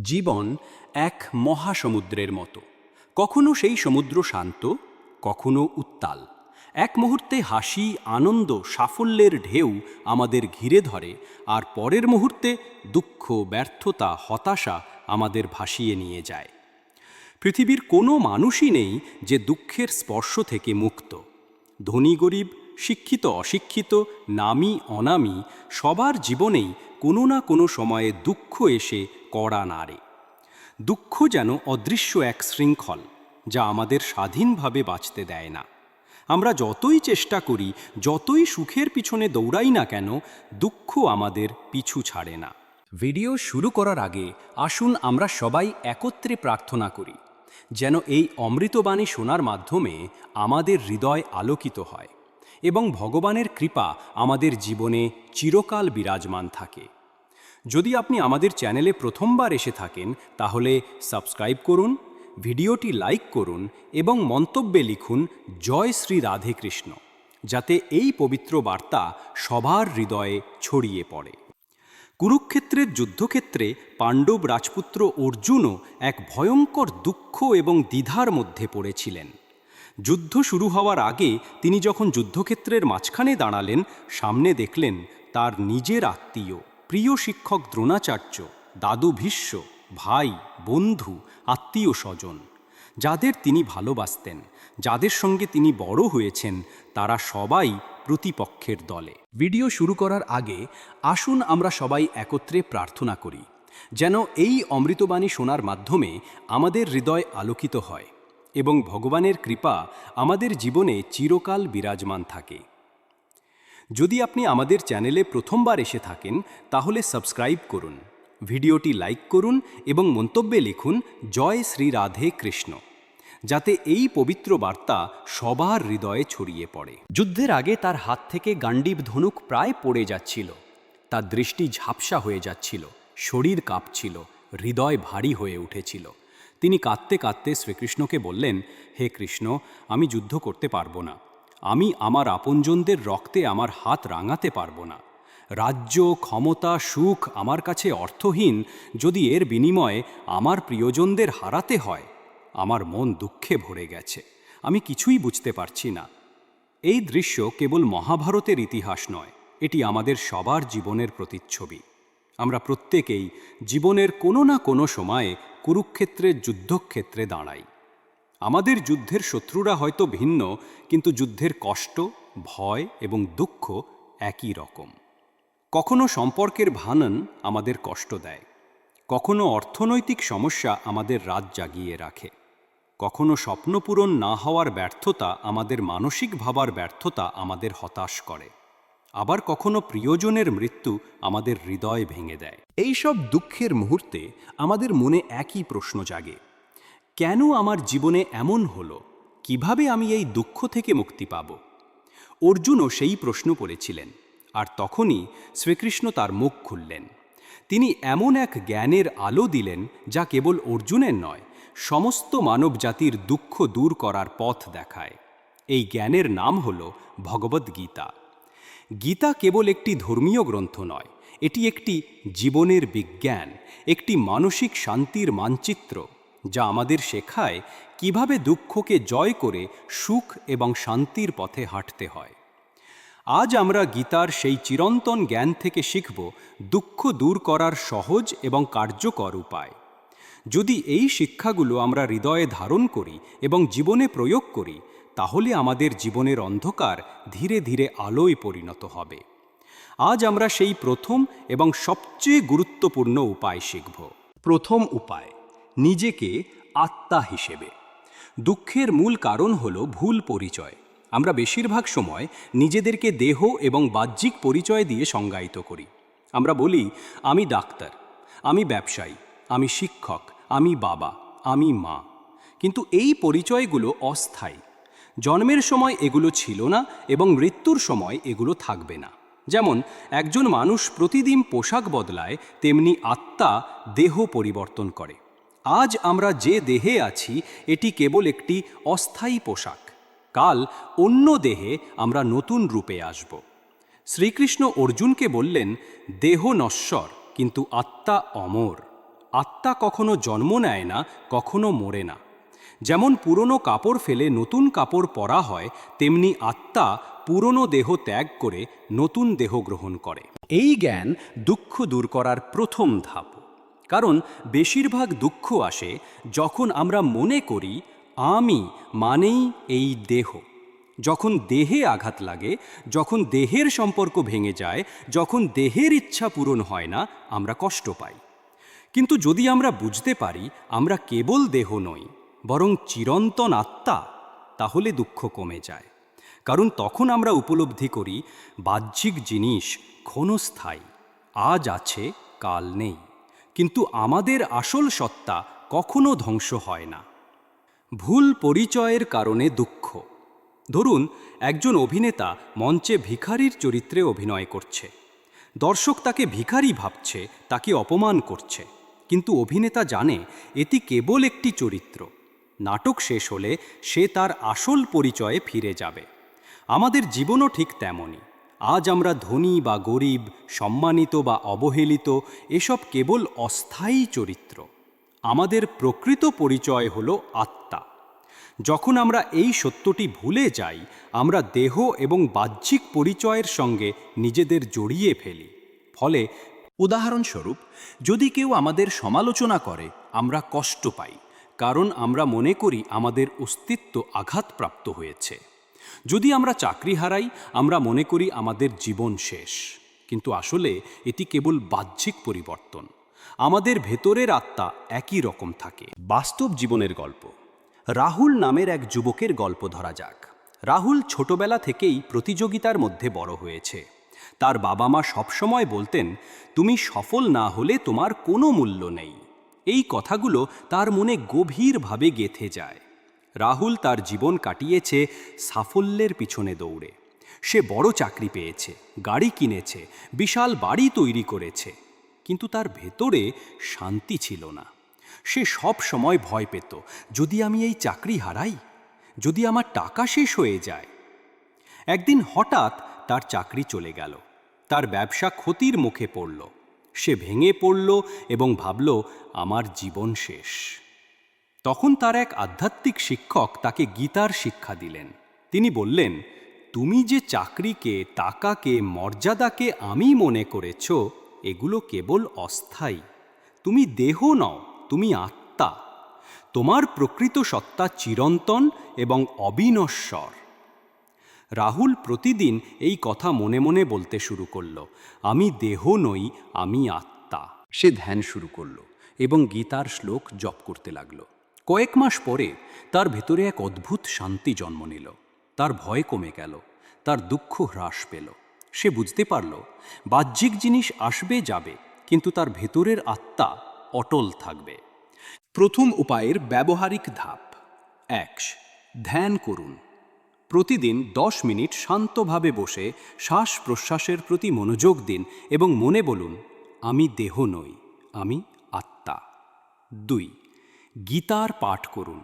জীবন এক মহাসমুদ্রের মতো। কখনো সেই সমুদ্র শান্ত, কখনো উত্তাল। এক মুহূর্তে হাসি, আনন্দ, সাফল্যের ঢেউ আমাদের ঘিরে ধরে, আর পরের মুহূর্তে দুঃখ, ব্যর্থতা, হতাশা আমাদের ভাসিয়ে নিয়ে যায়। পৃথিবীর কোনো মানুষই নেই যে দুঃখের স্পর্শ থেকে মুক্ত। ধনী গরিব, শিক্ষিত অশিক্ষিত, নামী অনামী, সবার জীবনেই কোনো না কোনো সময়ে দুঃখ এসে কড়া নাড়ে। দুঃখ যেন অদৃশ্য এক শৃঙ্খল, যা আমাদের স্বাধীনভাবে বাঁচতে দেয় না। আমরা যতই চেষ্টা করি, যতই সুখের পিছনে দৌড়াই না কেন, দুঃখ আমাদের পিছু ছাড়ে না। ভিডিও শুরু করার আগে আসুন আমরা সবাই একত্রে প্রার্থনা করি, যেন এই অমৃতবাণী শোনার মাধ্যমে আমাদের হৃদয় আলোকিত হয় এবং ভগবানের কৃপা আমাদের জীবনে চিরকাল বিরাজমান থাকে। যদি আপনি আমাদের চ্যানেলে প্রথমবার এসে থাকেন, তাহলে সাবস্ক্রাইব করুন, ভিডিওটি লাইক করুন এবং মন্তব্যে লিখুন জয় শ্রী রাধে কৃষ্ণ, যাতে এই পবিত্র বার্তা সবার হৃদয়ে ছড়িয়ে পড়ে। কুরুক্ষেত্রের যুদ্ধক্ষেত্রে পাণ্ডব রাজপুত্র অর্জুনও এক ভয়ঙ্কর দুঃখ এবং দ্বিধার মধ্যে পড়েছিলেন। যুদ্ধ শুরু হওয়ার আগে তিনি যখন যুদ্ধক্ষেত্রের মাঝখানে দাঁড়ালেন, সামনে দেখলেন তার নিজের আত্মীয়, প্রিয় শিক্ষক দ্রোণাচার্য, দাদু ভীষ্ম, ভাই, বন্ধু, আত্মীয় স্বজন, যাদের তিনি ভালোবাসতেন, যাদের সঙ্গে তিনি বড় হয়েছেন, তারা সবাই প্রতিপক্ষের দলে। ভিডিও শুরু করার আগে আসুন আমরা সবাই একত্রে প্রার্থনা করি, যেন এই অমৃতবাণী শোনার মাধ্যমে আমাদের হৃদয় আলোকিত হয় এবং ভগবানের কৃপা আমাদের জীবনে চিরকাল বিরাজমান থাকে। যদি আপনি আমাদের চ্যানেলে প্রথমবার এসে থাকেন, তাহলে সাবস্ক্রাইব করুন, ভিডিওটি লাইক করুন এবং মন্তব্যে লিখুন জয় শ্রী রাধে কৃষ্ণ, যাতে এই পবিত্র বার্তা সবার হৃদয়ে ছড়িয়ে পড়ে। যুদ্ধের আগে তার হাত থেকে গান্ডীব ধনুক প্রায় পড়ে যাচ্ছিল। তার দৃষ্টি ঝাপসা হয়ে যাচ্ছিল, শরীর কাঁপছিল, হৃদয় ভারী হয়ে উঠেছিল। তিনি কাঁদতে কাঁদতে শ্রীকৃষ্ণকে বললেন, হে কৃষ্ণ, আমি যুদ্ধ করতে পারবো না। আমি আমার আপনজনদের রক্তে আমার হাত রাঙাতে পারবো না। রাজ্য, ক্ষমতা, সুখ আমার কাছে অর্থহীন যদি এর বিনিময়ে আমার প্রিয়জনদের হারাতে হয়। আমার মন দুঃখে ভরে গেছে, আমি কিছুই বুঝতে পারছি না। এই দৃশ্য কেবল মহাভারতের ইতিহাস নয়, এটি আমাদের সবার জীবনের প্রতিচ্ছবি। আমরা প্রত্যেকেই জীবনের কোনো না কোনো সময়ে কুরুক্ষেত্রের যুদ্ধক্ষেত্রে দাঁড়াই। আমাদের যুদ্ধের শত্রুরা হয়তো ভিন্ন, কিন্তু যুদ্ধের কষ্ট, ভয় এবং দুঃখ একই রকম। কখনো সম্পর্কের ভাঙন আমাদের কষ্ট দেয়, কখনো অর্থনৈতিক সমস্যা আমাদের রাত জাগিয়ে রাখে, কখনো স্বপ্ন পূরণ না হওয়ার ব্যর্থতা, আমাদের মানসিক ভাবার ব্যর্থতা আমাদের হতাশ করে, আবার কখনো প্রিয়জনের মৃত্যু আমাদের হৃদয় ভেঙে দেয়। এইসব দুঃখের মুহূর্তে আমাদের মনে একই প্রশ্ন জাগে, কেন আমার জীবনে এমন হলো? কিভাবে আমি এই দুঃখ থেকে মুক্তি পাব? অর্জুনও সেই প্রশ্ন করেছিলেন, আর তখনই শ্রীকৃষ্ণ তার মুখ খুললেন। তিনি এমন এক জ্ঞানের আলো দিলেন, যা কেবল অর্জুনের নয়, সমস্ত মানব জাতির দুঃখ দূর করার পথ দেখায়। এই জ্ঞানের নাম হল ভগবদ্গীতা। গীতা কেবল একটি ধর্মীয় গ্রন্থ নয়, এটি একটি জীবনের বিজ্ঞান, একটি মানসিক শান্তির মানচিত্র, যা আমাদের শেখায় কিভাবে দুঃখকে জয় করে সুখ এবং শান্তির পথে হাঁটতে হয়। আজ আমরা গীতার সেই চিরন্তন জ্ঞান থেকে শিখব দুঃখ দূর করার সহজ এবং কার্যকর উপায়। যদি এই শিক্ষাগুলো আমরা হৃদয়ে ধারণ করি এবং জীবনে প্রয়োগ করি, তাহলে আমাদের জীবনের অন্ধকার ধীরে ধীরে আলোয় পরিণত হবে। আজ আমরা সেই প্রথম এবং সবচেয়ে গুরুত্বপূর্ণ উপায় শিখব। প্রথম উপায়, নিজেকে আত্মা হিসেবে। দুঃখের মূল কারণ হল ভুল পরিচয়। আমরা বেশিরভাগ সময় নিজেদেরকে দেহ এবং বাহ্যিক পরিচয় দিয়ে সংজ্ঞায়িত করি। আমরা বলি, আমি ডাক্তার, আমি ব্যবসায়ী, আমি শিক্ষক, আমি বাবা, আমি মা। কিন্তু এই পরিচয়গুলো অস্থায়ী। জন্মের সময় এগুলো ছিল না এবং মৃত্যুর সময় এগুলো থাকবে না। যেমন একজন মানুষ প্রতিদিন পোশাক বদলায়, তেমনি আত্মা দেহ পরিবর্তন করে। আজ আমরা যে দেহে আছি, এটি কেবল একটি অস্থায়ী পোশাক। কাল অন্য দেহে আমরা নতুন রূপে আসব। শ্রীকৃষ্ণ অর্জুনকে বললেন, দেহ নশ্বর কিন্তু আত্মা অমর। আত্মা কখনো জন্ম নেয় না, কখনো মরে না। যেমন পুরনো কাপড় ফেলে নতুন কাপড় পরা হয়, তেমনি আত্মা পুরনো দেহ ত্যাগ করে নতুন দেহ গ্রহণ করে। এই জ্ঞান দুঃখ দূর করার প্রথম ধাপ। কারণ বেশিরভাগ দুঃখ আসে যখন আমরা মনে করি আমি মানেই এই দেহ। যখন দেহে আঘাত লাগে, যখন দেহের সম্পর্ক ভেঙে যায়, যখন দেহের ইচ্ছা পূরণ হয় না, আমরা কষ্ট পাই। কিন্তু যদি আমরা বুঝতে পারি আমরা কেবল দেহ নই, বরং চিরন্তন আত্মা, তাহলে দুঃখ কমে যায়। কারণ তখন আমরা উপলব্ধি করি বাহ্যিক জিনিস ক্ষণস্থায়ী, আজ আছে কাল নেই, কিন্তু আমাদের আসল সত্তা কখনো ধ্বংস হয় না। ভুল পরিচয়ের কারণে দুঃখ। ধরুন একজন অভিনেতা মঞ্চে ভিখারির চরিত্রে অভিনয় করছে। দর্শক তাকে ভিখারি ভাবছে, তাকে অপমান করছে, কিন্তু অভিনেতা জানে এটি কেবল একটি চরিত্র। নাটক শেষ হলে সে তার আসল পরিচয়ে ফিরে যাবে। আমাদের জীবনও ঠিক তেমনই। আজ আমরা ধনী বা গরিব, সম্মানিত বা অবহেলিত, এসব কেবল অস্থায়ী চরিত্র। আমাদের প্রকৃত পরিচয় হলো আত্মা। যখন আমরা এই সত্যটি ভুলে যাই, আমরা দেহ এবং বাহ্যিক পরিচয়ের সঙ্গে নিজেদের জড়িয়ে ফেলি। ফলে উদাহরণস্বরূপ, যদি কেউ আমাদের সমালোচনা করে, আমরা কষ্ট পাই, কারণ আমরা মনে করি আমাদের অস্তিত্ব আঘাতপ্রাপ্ত হয়েছে। যদি আমরা চাকরি হারাই, আমরা মনে করি আমাদের জীবন শেষ। কিন্তু আসলে এটি কেবল বাহ্যিক পরিবর্তন। আমাদের ভেতরের আত্মা একই রকম থাকে। বাস্তব জীবনের গল্প। রাহুল নামের এক যুবকের গল্প ধরা যাক। রাহুল ছোটবেলা থেকেই প্রতিযোগিতার মধ্যে বড় হয়েছে। তার বাবা মা সবসময় বলতেন, তুমি সফল না হলে তোমার কোনো মূল্য নেই। এই কথাগুলো তার মনে গভীরভাবে গেঁথে যায়। রাহুল তার জীবন কাটিয়েছে সাফল্যের পিছনে দৌড়ে। সে বড় চাকরি পেয়েছে, গাড়ি কিনেছে, বিশাল বাড়ি তৈরি করেছে, কিন্তু তার ভেতরে শান্তি ছিল না। সে সব সময় ভয় পেত, যদি আমি এই চাকরি হারাই, যদি আমার টাকা শেষ হয়ে যায়। একদিন হঠাৎ তার চাকরি চলে গেল, তার ব্যবসা ক্ষতির মুখে পড়ল। সে ভেঙে পড়ল এবং ভাবল, আমার জীবন শেষ। তখন তার এক আধ্যাত্মিক শিক্ষক তাকে গীতার শিক্ষা দিলেন। তিনি বললেন, তুমি যে চাকরিকে, টাকাকে, মর্যাদাকে আমি মনে করেছ, এগুলো কেবল অস্থায়ী। তুমি দেহ নও, তুমি আত্মা। তোমার প্রকৃত সত্তা চিরন্তন এবং অবিনশ্বর। রাহুল প্রতিদিন এই কথা মনে মনে বলতে শুরু করল, আমি দেহ নই, আমি আত্মা। সে ধ্যান শুরু করল এবং গীতার শ্লোক জপ করতে লাগল। কয়েক মাস পরে তার ভেতরে এক অদ্ভুত শান্তি জন্ম নিল। তার ভয় কমে গেল, তার দুঃখ হ্রাস পেল। সে বুঝতে পারল, বাহ্যিক জিনিস আসবে যাবে, কিন্তু তার ভেতরের আত্মা অটল থাকবে। প্রথম উপায়ের ব্যবহারিক ধাপ। 1. ধ্যান করুন। প্রতিদিন 10 মিনিট শান্তভাবে বসে শ্বাস প্রশ্বাসের প্রতি মনোযোগ দিন এবং মনে বলুন, আমি দেহ নই, আমি আত্মা। 2. গীতার পাঠ করুন।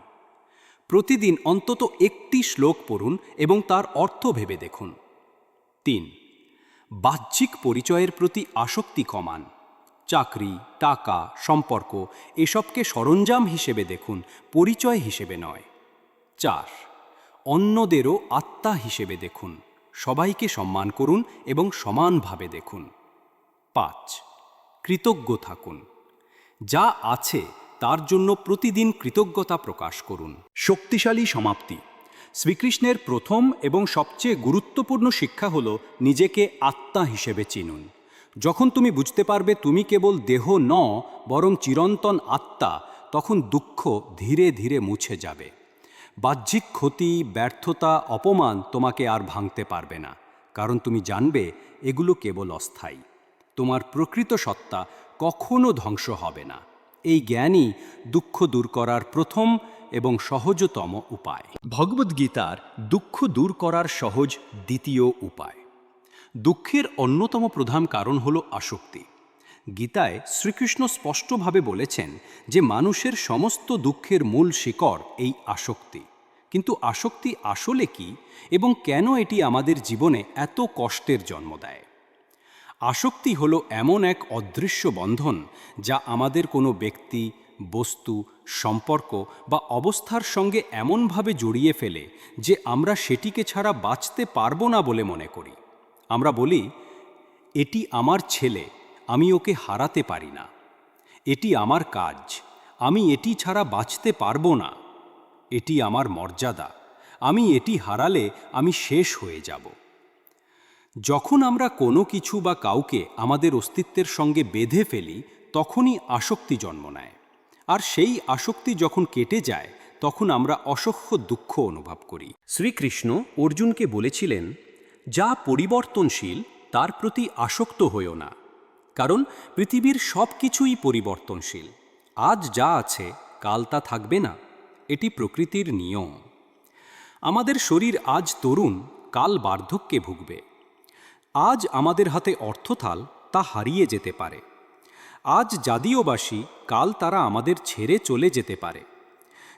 প্রতিদিন অন্তত একটি শ্লোক পড়ুন এবং তার অর্থ ভেবে দেখুন। 3. বাহ্যিক পরিচয়ের প্রতি আসক্তি কমান। চাকরি, টাকা, সম্পর্ক এসবকে সরঞ্জাম হিসেবে দেখুন, পরিচয় হিসেবে নয়। 4. অন্যদেরও আত্মা হিসেবে দেখুন। সবাইকে সম্মান করুন এবং সমানভাবে দেখুন। 5. কৃতজ্ঞ থাকুন। যা আছে তার জন্য প্রতিদিন কৃতজ্ঞতা প্রকাশ করুন। শক্তিশালী সমাপ্তি। শ্রীকৃষ্ণের প্রথম এবং সবচেয়ে গুরুত্বপূর্ণ শিক্ষা হল নিজেকে আত্মা হিসেবে চিনুন। যখন তুমি বুঝতে পারবে তুমি কেবল দেহ নও, বরং চিরন্তন আত্মা, তখন দুঃখ ধীরে ধীরে মুছে যাবে। বাহ্যিক ক্ষতি, ব্যর্থতা, অপমান তোমাকে আর ভাঙতে পারবে না, কারণ তুমি জানবে এগুলো কেবল অস্থায়ী। তোমার প্রকৃত সত্তা কখনো ধ্বংস হবে না। এই জ্ঞানই দুঃখ দূর করার প্রথম এবং সহজতম উপায়। ভগবদ্গীতার দুঃখ দূর করার সহজ দ্বিতীয় উপায়। দুঃখের অন্যতম প্রধান কারণ হল আসক্তি। গীতায় শ্রীকৃষ্ণ স্পষ্টভাবে বলেছেন যে মানুষের সমস্ত দুঃখের মূল শিকড় এই আসক্তি। কিন্তু আসক্তি আসলে কি এবং কেন এটি আমাদের জীবনে এত কষ্টের জন্ম দেয়? আসক্তি হলো এমন এক অদৃশ্য বন্ধন যা আমাদের কোনো ব্যক্তি, বস্তু, সম্পর্ক বা অবস্থার সঙ্গে এমনভাবে জড়িয়ে ফেলে যে আমরা সেটিকে ছাড়া বাঁচতে পারবো না বলে মনে করি। আমরা বলি, এটি আমার ছেলে, আমি ওকে হারাতে পারি না। এটি আমার কাজ, আমি এটি ছাড়া বাঁচতে পারবো না। এটি আমার মর্যাদা, আমি এটি হারালে আমি শেষ হয়ে যাব। যখন আমরা কোনো কিছু বা কাউকে আমাদের অস্তিত্বের সঙ্গে বেঁধে ফেলি, তখনই আসক্তি জন্ম নেয়। আর সেই আসক্তি যখন কেটে যায়, তখন আমরা অসহ্য দুঃখ অনুভব করি। শ্রীকৃষ্ণ অর্জুনকে বলেছিলেন, যা পরিবর্তনশীল তার প্রতি আসক্ত হইও না, কারণ পৃথিবীর সব কিছুই পরিবর্তনশীল। আজ যা আছে কাল তা থাকবে না, এটি প্রকৃতির নিয়ম। আমাদের শরীর আজ তরুণ, কাল বার্ধক্যে ভুগবে। আজ আমাদের হাতে অর্থথাল, তা হারিয়ে যেতে পারে। আজ জাতীয়বাসী, কাল তারা আমাদের ছেড়ে চলে যেতে পারে।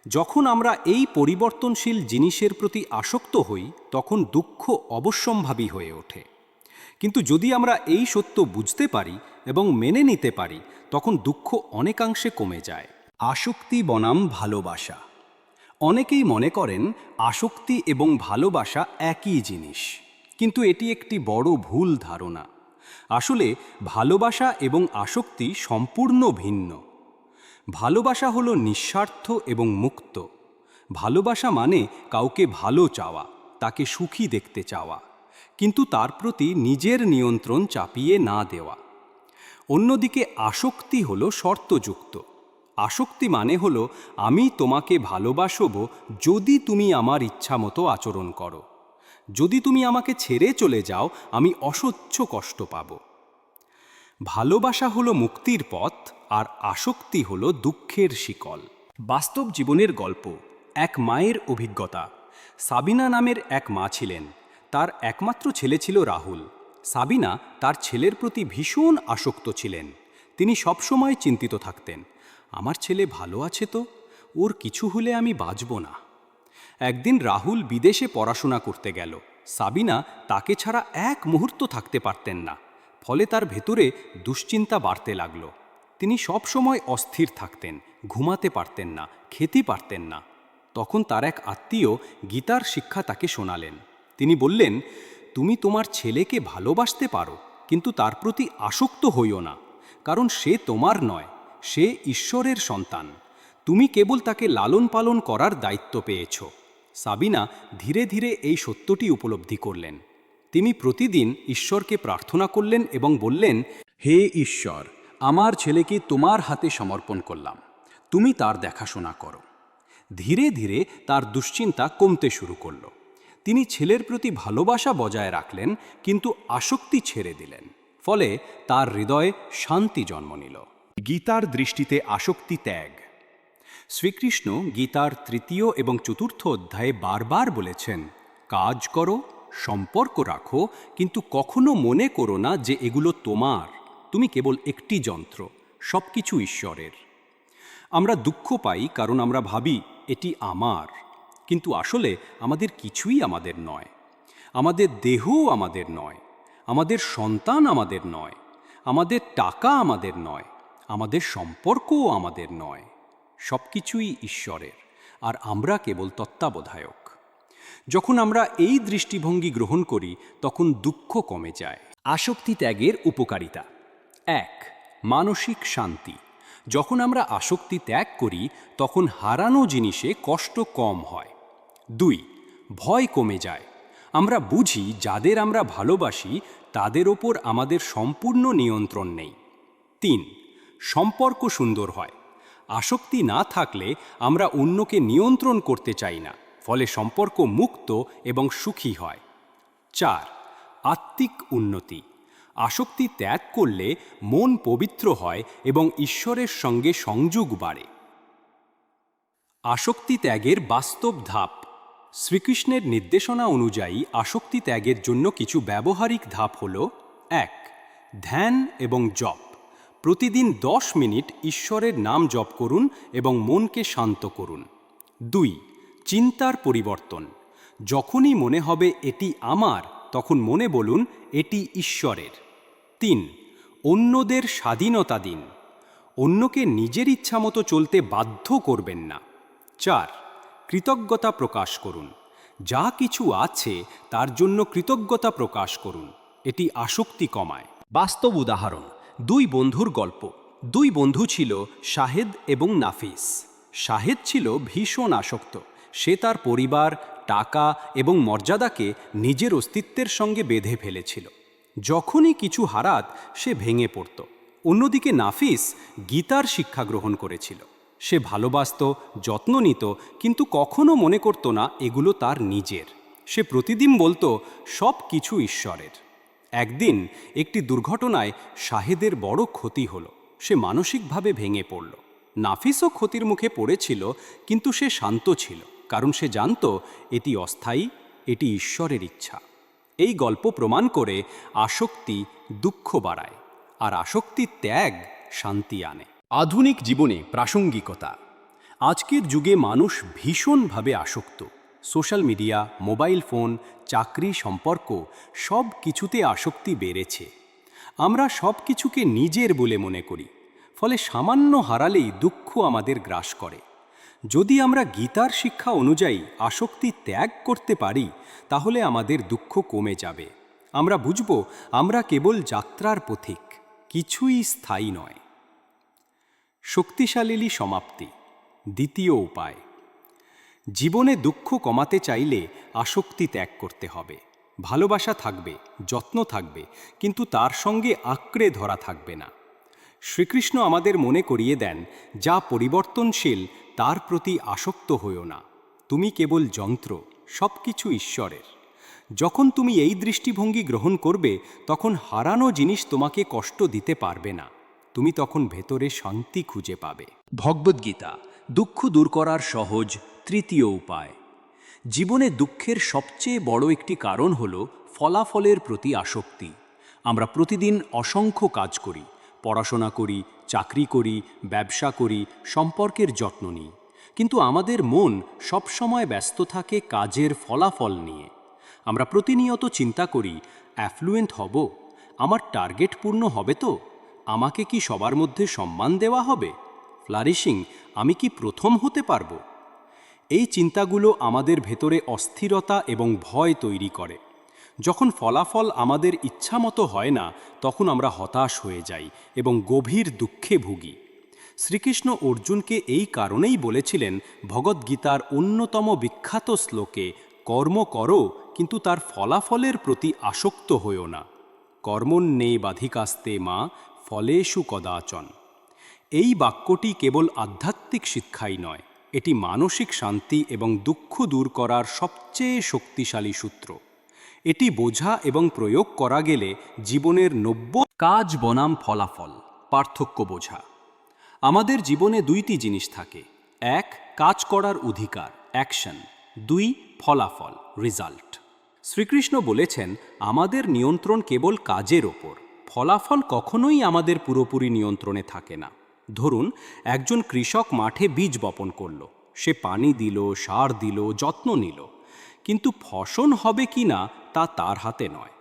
যখন আমরা এই পরিবর্তনশীল জিনিসের প্রতি আসক্ত হই, তখন দুঃখ অবশ্যম্ভাবী হয়ে ওঠে। কিন্তু যদি আমরা এই সত্য বুঝতে পারি এবং মেনে নিতে পারি, তখন দুঃখ অনেকাংশে কমে যায়। আসক্তি বনাম ভালোবাসা। অনেকেই মনে করেন আসক্তি এবং ভালোবাসা একই জিনিস, কিন্তু এটি একটি বড় ভুল ধারণা। আসলে ভালোবাসা এবং আসক্তি সম্পূর্ণ ভিন্ন। ভালোবাসা হলো নিঃস্বার্থ এবং মুক্ত। ভালোবাসা মানে কাউকে ভালো চাওয়া, তাকে সুখী দেখতে চাওয়া, কিন্তু তার প্রতি নিজের নিয়ন্ত্রণ চাপিয়ে না দেওয়া। অন্যদিকে আসক্তি হলো শর্তযুক্ত। আসক্তি মানে হলো, আমি তোমাকে ভালোবাসব যদি তুমি আমার ইচ্ছা মতো আচরণ করো। যদি তুমি আমাকে ছেড়ে চলে যাও, আমি অসহ্য কষ্ট পাব। ভালোবাসা হলো মুক্তির পথ, আর আসক্তি হলো দুঃখের শিকল। বাস্তব জীবনের গল্প। এক মায়ের অভিজ্ঞতা। সাবিনা নামের এক মা ছিলেন। তার একমাত্র ছেলে ছিল রাহুল। সাবিনা তার ছেলের প্রতি ভীষণ আসক্ত ছিলেন। তিনি সবসময় চিন্তিত থাকতেন, আমার ছেলে ভালো আছে তো, ওর কিছু হলে আমি বাঁচব না। একদিন রাহুল বিদেশে পড়াশোনা করতে গেল। সাবিনা তাকে ছাড়া এক মুহূর্ত থাকতে পারতেন না। ফলে তার ভেতরে দুশ্চিন্তা বাড়তে লাগলো। তিনি সবসময় অস্থির থাকতেন, ঘুমাতে পারতেন না, খেতে পারতেন না। তখন তার এক আত্মীয় গীতার শিক্ষা তাকে শোনালেন। তিনি বললেন, তুমি তোমার ছেলেকে ভালোবাসতে পারো, কিন্তু তার প্রতি আসক্ত হইও না, কারণ সে তোমার নয়, সে ঈশ্বরের সন্তান। তুমি কেবল তাকে লালন পালন করার দায়িত্ব পেয়েছ। সাবিনা ধীরে ধীরে এই সত্যটি উপলব্ধি করলেন। তিনি প্রতিদিন ঈশ্বরকে প্রার্থনা করলেন এবং বললেন, হে ঈশ্বর, আমার ছেলেকে তোমার হাতে সমর্পণ করলাম, তুমি তার দেখাশোনা করো। ধীরে ধীরে তার দুশ্চিন্তা কমতে শুরু করল। তিনি ছেলের প্রতি ভালোবাসা বজায় রাখলেন, কিন্তু আসক্তি ছেড়ে দিলেন। ফলে তার হৃদয়ে শান্তি জন্ম নিল। গীতার দৃষ্টিতে আসক্তি ত্যাগ। শ্রীকৃষ্ণ গীতার ৩য় এবং ৪র্থ অধ্যায়ে বারবার বলেছেন, কাজ করো, সম্পর্ক রাখো, কিন্তু কখনো মনে করো না যে এগুলো তোমার। তুমি কেবল একটি যন্ত্র, সব কিছু ঈশ্বরের। আমরা দুঃখ পাই কারণ আমরা ভাবি এটি আমার, কিন্তু আসলে আমাদের কিছুই আমাদের নয়। আমাদের দেহও আমাদের নয়, আমাদের সন্তান আমাদের নয়, আমাদের টাকা আমাদের নয়, আমাদের সম্পর্কও আমাদের নয়। সব কিছুই ঈশ্বরের, আর আমরা কেবল তত্ত্বাবধায়ক। যখন আমরা এই দৃষ্টিভঙ্গি গ্রহণ করি, তখন দুঃখ কমে যায়। আসক্তি ত্যাগের উপকারিতা। ১. মানসিক শান্তি। যখন আমরা আসক্তি ত্যাগ করি, তখন হারানো জিনিসে কষ্ট কম হয়। ২. ভয় কমে যায়। আমরা বুঝি যাদের আমরা ভালোবাসি তাদের ওপর আমাদের সম্পূর্ণ নিয়ন্ত্রণ নেই। ৩. সম্পর্ক সুন্দর হয়। আসক্তি না থাকলে আমরা অন্যকে নিয়ন্ত্রণ করতে চাই না, ফলে সম্পর্ক মুক্ত এবং সুখী হয়। ৪. আত্মিক উন্নতি। আসক্তি ত্যাগ করলে মন পবিত্র হয় এবং ঈশ্বরের সঙ্গে সংযোগ বাড়ে। আসক্তি ত্যাগের বাস্তব ধাপ। শ্রীকৃষ্ণের নির্দেশনা অনুযায়ী আসক্তি ত্যাগের জন্য কিছু ব্যবহারিক ধাপ হল: ১. ধ্যান এবং জপ। প্রতিদিন 10 মিনিট ঈশ্বরের নাম জপ করুন এবং মনকে শান্ত করুন। ২. চিন্তার পরিবর্তন। যখনই মনে হবে এটি আমার, তখন মনে বলুন এটি ঈশ্বরের। 3. অন্যদের স্বাধীনতা দিন। অন্যকে নিজের ইচ্ছামতো চলতে বাধ্য করবেন না। 4. কৃতজ্ঞতা প্রকাশ করুন। যা কিছু আছে তার জন্য কৃতজ্ঞতা প্রকাশ করুন। এটি আসক্তি কমায়। বাস্তব উদাহরণ, 2 বন্ধুর গল্প। 2 বন্ধু ছিল শাহেদ এবং নাফিস। শাহেদ ছিল ভীষণ আসক্ত। সে তার পরিবার, টাকা এবং মর্যাদাকে নিজের অস্তিত্বের সঙ্গে বেঁধে ফেলেছিল। যখনই কিছু হারাত সে ভেঙে পড়ত। অন্যদিকে নাফিস গীতার শিক্ষা গ্রহণ করেছিল। সে ভালোবাসত, যত্ন নিত, কিন্তু কখনো মনে করত না এগুলো তার নিজের। সে প্রতিদিন বলতো সব কিছু ঈশ্বরের। একদিন একটি দুর্ঘটনায় শাহেদের বড় ক্ষতি হলো। সে মানসিকভাবে ভেঙে পড়ল। নাফিসও ক্ষতির মুখে পড়েছিল, কিন্তু সে শান্ত ছিল, কারণ সে জানত এটি অস্থায়ী, এটি ঈশ্বরের ইচ্ছা। এই গল্প প্রমাণ করে আসক্তি দুঃখ বাড়ায়, আর আসক্তি ত্যাগ শান্তি আনে। আধুনিক জীবনে প্রাসঙ্গিকতা। আজকের যুগে মানুষ ভীষণভাবে আসক্ত। সোশ্যাল মিডিয়া, মোবাইল ফোন, চাকরি, সম্পর্ক সব কিছুতে আসক্তি বেড়েছে। আমরা সব কিছুকে নিজের বলে মনে করি, ফলে সামান্য হারালেই দুঃখ আমাদের গ্রাস করে। যদি আমরা গীতার শিক্ষা অনুযায়ী আসক্তি ত্যাগ করতে পারি, তাহলে আমাদের দুঃখ কমে যাবে। আমরা বুঝব আমরা কেবল যাত্রার পথিক, কিছুই স্থায়ী নয়। শক্তিশালী সমাপ্তি। দ্বিতীয় উপায়, জীবনে দুঃখ কমাতে চাইলে আসক্তি ত্যাগ করতে হবে। ভালোবাসা থাকবে, যত্ন থাকবে, কিন্তু তার সঙ্গে আঁকড়ে ধরা থাকবে না। শ্রীকৃষ্ণ আমাদের মনে করিয়ে দেন, যা পরিবর্তনশীল তার প্রতি আসক্ত হইও না। তুমি কেবল যন্ত্র, সব কিছু ঈশ্বরের। যখন তুমি এই দৃষ্টিভঙ্গি গ্রহণ করবে, তখন হারানো জিনিস তোমাকে কষ্ট দিতে পারবে না। তুমি তখন ভেতরে শান্তি খুঁজে পাবে। ভগবদ্গীতা, দুঃখ দূর করার সহজ তৃতীয় উপায়। জীবনে দুঃখের সবচেয়ে বড় একটি কারণ হল ফলাফলের প্রতি আসক্তি। আমরা প্রতিদিন অসংখ্য কাজ করি, পড়াশোনা করি, চাকরি করি, ব্যবসা করি, সম্পর্কের যত্ন নিই, কিন্তু আমাদের মন সবসময় ব্যস্ত থাকে কাজের ফলাফল নিয়ে। আমরা প্রতিনিয়ত চিন্তা করি, অ্যাফ্লুয়েন্ট হব, আমার টার্গেট পূর্ণ হবে তো, আমাকে কি সবার মধ্যে সম্মান দেওয়া হবে, ফ্লারিশিং, আমি কি প্রথম হতে পারবো। এই চিন্তাগুলো আমাদের ভেতরে অস্থিরতা এবং ভয় তৈরি করে। যখন ফলাফল আমাদের ইচ্ছামতো হয় না, তখন আমরা হতাশ হয়ে যাই এবং গভীর দুঃখে ভুগি। শ্রীকৃষ্ণ অর্জুনকে এই কারণেই বলেছিলেন ভগবদ্গীতার অন্যতম বিখ্যাত শ্লোকে, কর্ম করো, কিন্তু তার ফলাফলের প্রতি আসক্ত হইও না। কর্মণ্যেবাধিকাস্তে মা ফলেষু কদাচন। এই বাক্যটি কেবল আধ্যাত্মিক শিক্ষাই নয়, এটি মানসিক শান্তি এবং দুঃখ দূর করার সবচেয়ে শক্তিশালী সূত্র। এটি বোঝা এবং প্রয়োগ করা গেলে জীবনের 90 কাজ বনাম ফলাফল পার্থক্য বোঝা। আমাদের জীবনে 2টি জিনিস থাকে, 1 কাজ করার অধিকার অ্যাকশন, 2 ফলাফল রেজাল্ট। শ্রীকৃষ্ণ বলেছেন আমাদের নিয়ন্ত্রণ কেবল কাজের ওপর, ফলাফল কখনোই আমাদের পুরোপুরি নিয়ন্ত্রণে থাকে না। ধরুন একজন কৃষক মাঠে বীজ বপন করল, সে পানি দিল, সার দিল, যত্ন নিল, কিন্তু ফসল হবে কি না তা তার হাতে নয়।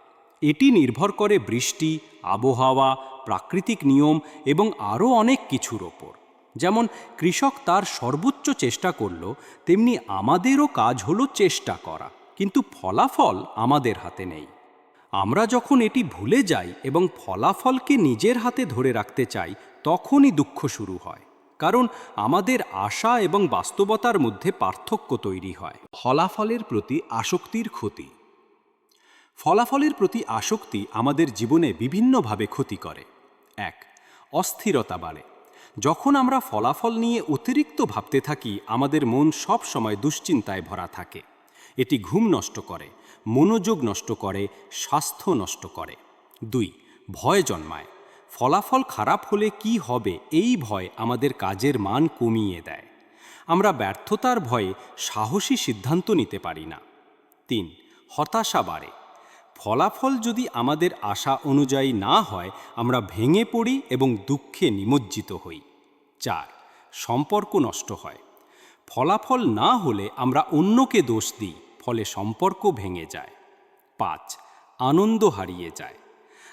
এটি নির্ভর করে বৃষ্টি, আবহাওয়া, প্রাকৃতিক নিয়ম এবং আরও অনেক কিছুর ওপর। যেমন কৃষক তার সর্বোচ্চ চেষ্টা করল, তেমনি আমাদেরও কাজ হলো চেষ্টা করা, কিন্তু ফলাফল আমাদের হাতে নেই। আমরা যখন এটি ভুলে যাই এবং ফলাফলকে নিজের হাতে ধরে রাখতে চাই, তখনই দুঃখ শুরু হয়, কারণ আমাদের আশা এবং বাস্তবতার মধ্যে পার্থক্য তৈরি হয়। ফলাফলের প্রতি আসক্তির ক্ষতি। ফলাফলের প্রতি আসক্তি আমাদের জীবনে বিভিন্নভাবে ক্ষতি করে। 1 অস্থিরতা বাড়ে। যখন আমরা ফলাফল নিয়ে অতিরিক্ত ভাবতে থাকি, আমাদের মন সব সময় দুশ্চিন্তায় ভরা থাকে। এটি ঘুম নষ্ট করে, মনোযোগ নষ্ট করে, স্বাস্থ্য নষ্ট করে। 2 ভয় জন্মায়। ফলাফল খারাপ হলে কি হবে এই ভয় আমাদের কাজের মান কমিয়ে দেয়। আমরা ব্যর্থতার ভয়ে সাহসী সিদ্ধান্ত নিতে পারি না। 3 হতাশা বাড়ে। ফলাফল যদি আমাদের আশা অনুযায়ী না হয়, আমরা ভেঙে পড়ি এবং দুঃখে নিমজ্জিত হই। 4 সম্পর্ক নষ্ট হয়। ফলাফল না হলে আমরা অন্যকে দোষ দিই, ফলে সম্পর্ক ভেঙে যায়। 5 আনন্দ হারিয়ে যায়।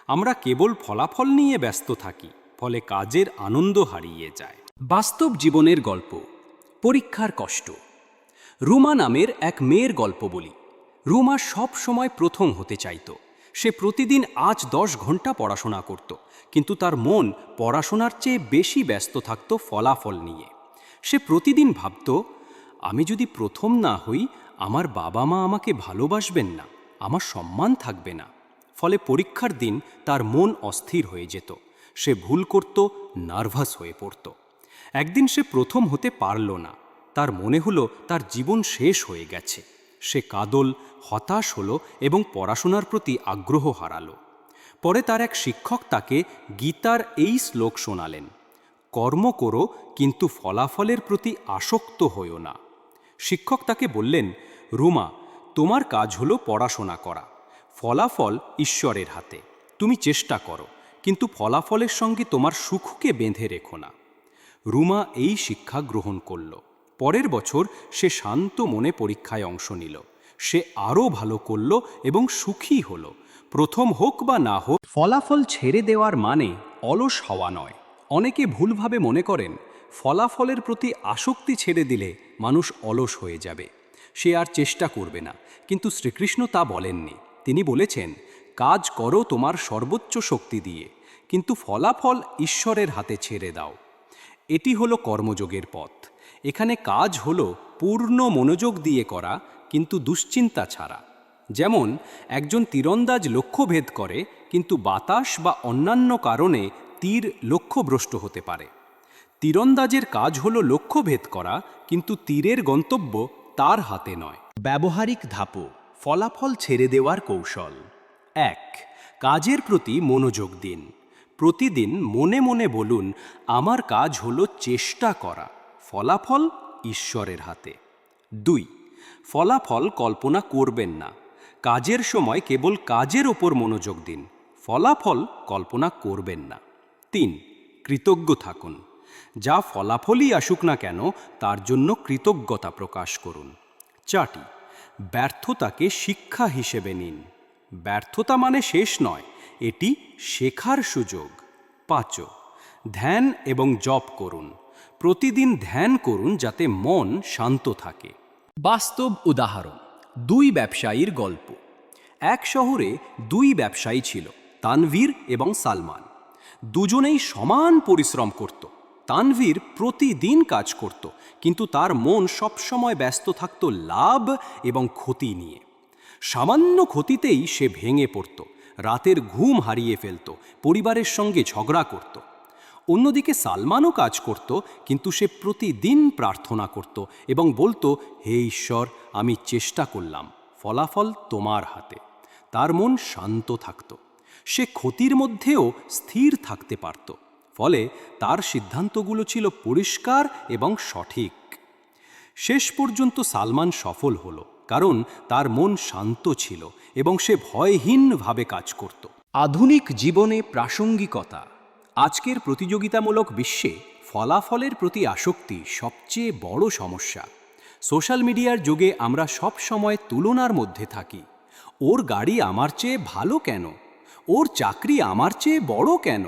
আমরা কেবল ফলাফল নিয়ে ব্যস্ত থাকি, ফলে কাজের আনন্দ হারিয়ে যায়। বাস্তব জীবনের গল্প, পরীক্ষার কষ্ট। রুমা নামের এক মেয়ের গল্প বলি। রুমা সব সময় প্রথম হতে চাইত। সে প্রতিদিন 8-10 ঘন্টা পড়াশোনা করত, কিন্তু তার মন পড়াশোনার চেয়ে বেশি ব্যস্ত থাকত ফলাফল নিয়ে। সে প্রতিদিন ভাবত, আমি যদি প্রথম না হই, আমার বাবা মা আমাকে ভালোবাসবেন না, আমার সম্মান থাকবে না। ফলে পরীক্ষার দিন তার মন অস্থির হয়ে যেত। সে ভুল করত, নার্ভাস হয়ে পড়ত। একদিন সে প্রথম হতে পারল না। তার মনে হলো তার জীবন শেষ হয়ে গেছে। সে কাঁদল, হতাশ হলো এবং পড়াশোনার প্রতি আগ্রহ হারালো। পরে তার এক শিক্ষক তাকে গীতার এই শ্লোক শোনালেন, কর্ম করো কিন্তু ফলাফলের প্রতি আসক্ত হইও না। শিক্ষক তাকে বললেন, রুমা, তোমার কাজ হলো পড়াশোনা করা, ফলাফল ঈশ্বরের হাতে। তুমি চেষ্টা করো, কিন্তু ফলাফলের সঙ্গে তোমার সুখকে বেঁধে রেখো না। রুমা এই শিক্ষা গ্রহণ করল। পরের বছর সে শান্ত মনে পরীক্ষায় অংশ নিল। সে আরও ভালো করল এবং সুখী হল। প্রথম হোক বা না হোক, ফলাফল ছেড়ে দেওয়ার মানে অলস হওয়া নয়। অনেকে ভুলভাবে মনে করেন ফলাফলের প্রতি আসক্তি ছেড়ে দিলে মানুষ অলস হয়ে যাবে, সে আর চেষ্টা করবে না। কিন্তু শ্রীকৃষ্ণ তা বলেননি। তিনি বলেছেন, কাজ করো তোমার সর্বোচ্চ শক্তি দিয়ে, কিন্তু ফলাফল ঈশ্বরের হাতে ছেড়ে দাও। এটি হলো কর্মযোগের পথ। এখানে কাজ হলো পূর্ণ মনোযোগ দিয়ে করা, কিন্তু দুশ্চিন্তা ছাড়া। যেমন একজন তীরন্দাজ লক্ষ্যভেদ করে, কিন্তু বাতাস বা অন্যান্য কারণে তীর লক্ষ্যভ্রষ্ট হতে পারে। তীরন্দাজের কাজ হলো লক্ষ্যভেদ করা, কিন্তু তীরের গন্তব্য তার হাতে নয়। ব্যবহারিক ধাপও, ফলাফল ছেড়ে দেওয়ার কৌশল। 1. কাজের প্রতি মনোযোগ দিন। প্রতিদিন মনে মনে বলুন, আমার কাজ হলো চেষ্টা করা, ফলাফল ঈশ্বরের হাতে। 2. ফলাফল কল্পনা করবেন না। কাজের সময় কেবল কাজের ওপর মনোযোগ দিন, ফলাফল কল্পনা করবেন না। 3. কৃতজ্ঞ থাকুন। যা ফলাফলই আসুক না কেন, তার জন্য কৃতজ্ঞতা প্রকাশ করুন। 4. ব্যর্থতাকে শিক্ষা হিসেবে নিন। ব্যর্থতা মানে শেষ নয়, এটি শেখার সুযোগ। 5. ধ্যান এবং জপ করুন। প্রতিদিন ধ্যান করুন যাতে মন শান্ত থাকে। বাস্তব উদাহরণ, 2 ব্যবসায়ীর গল্প। এক শহরে 2 ব্যবসায়ী ছিল, তানভীর এবং সালমান। দুজনেই সমান পরিশ্রম করত। তানভীর প্রতিদিন কাজ করত, কিন্তু তার মন সবসময় ব্যস্ত থাকত লাভ এবং ক্ষতি নিয়ে। সামান্য ক্ষতিতেই সে ভেঙে পড়ত, রাতের ঘুম হারিয়ে ফেলত, পরিবারের সঙ্গে ঝগড়া করত। অন্যদিকে সালমানও কাজ করত, কিন্তু সে প্রতিদিন প্রার্থনা করত এবং বলতো, হে ঈশ্বর, আমি চেষ্টা করলাম, ফলাফল তোমার হাতে। তার মন শান্ত থাকত। সে ক্ষতির মধ্যেও স্থির থাকতে পারত। ফলে তার সিদ্ধান্তগুলো ছিল পরিষ্কার এবং সঠিক। শেষ পর্যন্ত সালমান সফল হলো, কারণ তার মন শান্ত ছিল এবং সে ভয়হীনভাবে কাজ করত। আধুনিক জীবনে প্রাসঙ্গিকতা। আজকের প্রতিযোগিতামূলক বিশ্বে ফলাফলের প্রতি আসক্তি সবচেয়ে বড় সমস্যা। সোশ্যাল মিডিয়ার যুগে আমরা সব সময় তুলনার মধ্যে থাকি। ওর গাড়ি আমার চেয়ে ভালো কেন? ওর চাকরি আমার চেয়ে বড় কেন?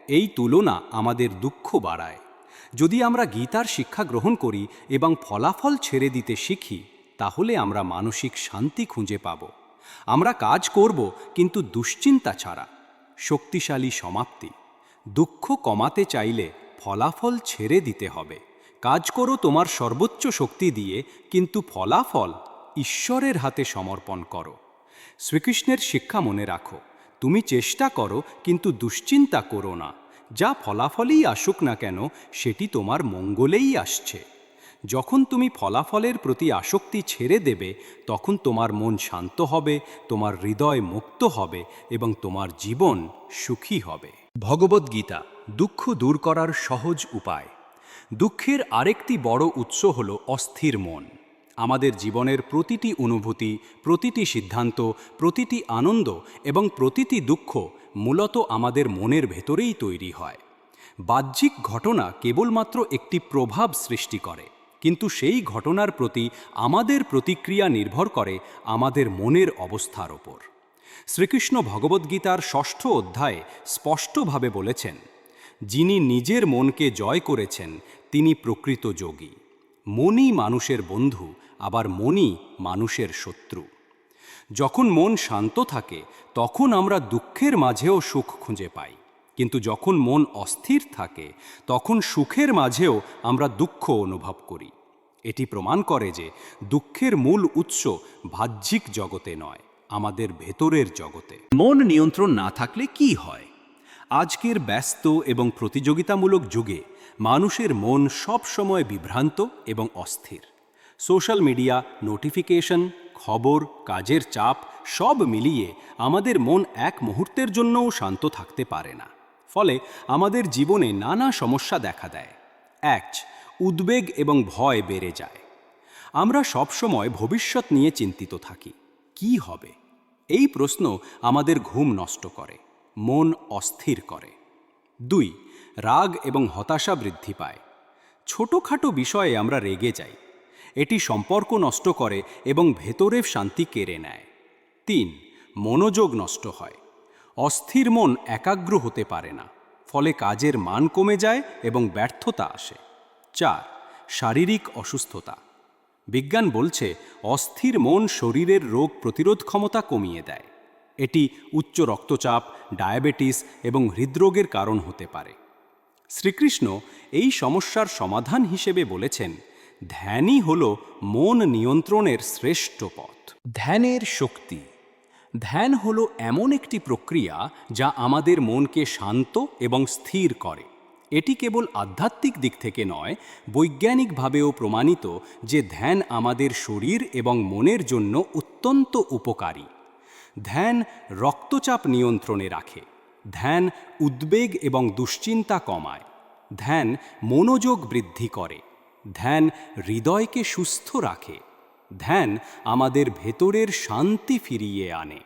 এই তুলনা আমাদের দুঃখ বাড়ায়। যদি আমরা গীতার শিক্ষা গ্রহণ করি এবং ফলাফল ছেড়ে দিতে শিখি, তাহলে আমরা মানসিক শান্তি খুঁজে পাব। আমরা কাজ করব, কিন্তু দুশ্চিন্তা ছাড়া। শক্তিশালী সমাপ্তি। দুঃখ কমাতে চাইলে ফলাফল ছেড়ে দিতে হবে। কাজ করো তোমার সর্বোচ্চ শক্তি দিয়ে, কিন্তু ফলাফল ঈশ্বরের হাতে সমর্পণ করো। শ্রীকৃষ্ণের শিক্ষা মনে রাখো, তুমি চেষ্টা করো, কিন্তু দুশ্চিন্তা করো না। যা ফলাফলই আসুক না কেন, সেটি তোমার মঙ্গলেই আসছে। যখন তুমি ফলাফলের প্রতি আসক্তি ছেড়ে দেবে, তখন তোমার মন শান্ত হবে, তোমার হৃদয় মুক্ত হবে এবং তোমার জীবন সুখী হবে। ভগবদ্গীতা, দুঃখ দূর করার সহজ উপায়। দুঃখের আরেকটি বড় উৎস হল অস্থির মন। আমাদের জীবনের প্রতিটি অনুভূতি, প্রতিটি সিদ্ধান্ত, প্রতিটি আনন্দ এবং প্রতিটি দুঃখ মূলত আমাদের মনের ভেতরেই তৈরি হয়। বাহ্যিক ঘটনা কেবলমাত্র একটি প্রভাব সৃষ্টি করে, কিন্তু সেই ঘটনার প্রতি আমাদের প্রতিক্রিয়া নির্ভর করে আমাদের মনের অবস্থার ওপর। শ্রীকৃষ্ণ ভগবদ্গীতার ৬ষ্ঠ অধ্যায়ে স্পষ্টভাবে বলেছেন, যিনি নিজের মনকে জয় করেছেন তিনি প্রকৃত যোগী। মনই মানুষের বন্ধু, আবার মনই মানুষের শত্রু। যখন মন শান্ত থাকে তখন আমরা দুঃখের মাঝেও সুখ খুঁজে পাই, কিন্তু যখন মন অস্থির থাকে তখন সুখের মাঝেও আমরা দুঃখ অনুভব করি। এটি প্রমাণ করে যে দুঃখের মূল উৎস বাহ্যিক জগতে নয়, আমাদের ভেতরের জগতে। মন নিয়ন্ত্রণ না থাকলে কি হয়? আজকের ব্যস্ত এবং প্রতিযোগিতামূলক যুগে মানুষের মন সব সময় বিভ্রান্ত এবং অস্থির। সোশ্যাল মিডিয়া, নোটিফিকেশন, খবর, কাজের চাপ সব মিলিয়ে আমাদের মন এক মুহূর্তের জন্যও শান্ত থাকতে পারে না। ফলে আমাদের জীবনে নানা সমস্যা দেখা দেয়। ১. উদ্বেগ এবং ভয় বেড়ে যায়। আমরা সবসময় ভবিষ্যৎ নিয়ে চিন্তিত থাকি। কি হবে? এই প্রশ্ন আমাদের ঘুম নষ্ট করে, মন অস্থির করে। ২. রাগ এবং হতাশা বৃদ্ধি পায়। ছোটখাটো বিষয়ে আমরা রেগে যাই। এটি সম্পর্ক নষ্ট করে এবং ভেতরের শান্তি কেড়ে নেয়। ৩. মনোযোগ নষ্ট হয়। অস্থির মন একাগ্র হতে পারে না, ফলে কাজের মান কমে যায় এবং ব্যর্থতা আসে। ৪. শারীরিক অসুস্থতা। বিজ্ঞান বলছে অস্থির মন শরীরের রোগ প্রতিরোধ ক্ষমতা কমিয়ে দেয়। এটি উচ্চ রক্তচাপ, ডায়াবেটিস এবং হৃদরোগের কারণ হতে পারে। শ্রীকৃষ্ণ এই সমস্যার সমাধান হিসেবে বলেছেন, ধ্যানই হল মন নিয়ন্ত্রণের শ্রেষ্ঠ পথ। ধ্যানের শক্তি। ধ্যান হল এমন একটি প্রক্রিয়া যা আমাদের মনকে শান্ত এবং স্থির করে। এটি কেবল আধ্যাত্মিক দিক থেকে নয়, বৈজ্ঞানিকভাবেও প্রমাণিত যে ধ্যান আমাদের শরীর এবং মনের জন্য অত্যন্ত উপকারী। ধ্যান রক্তচাপ নিয়ন্ত্রণে রাখে। ধ্যান উদ্বেগ এবং দুশ্চিন্তা কমায়। ধ্যান মনোযোগ বৃদ্ধি করে। ধ্যান হৃদয়কে সুস্থ রাখে। ধ্যান আমাদের ভেতরের শান্তি ফিরিয়ে আনে।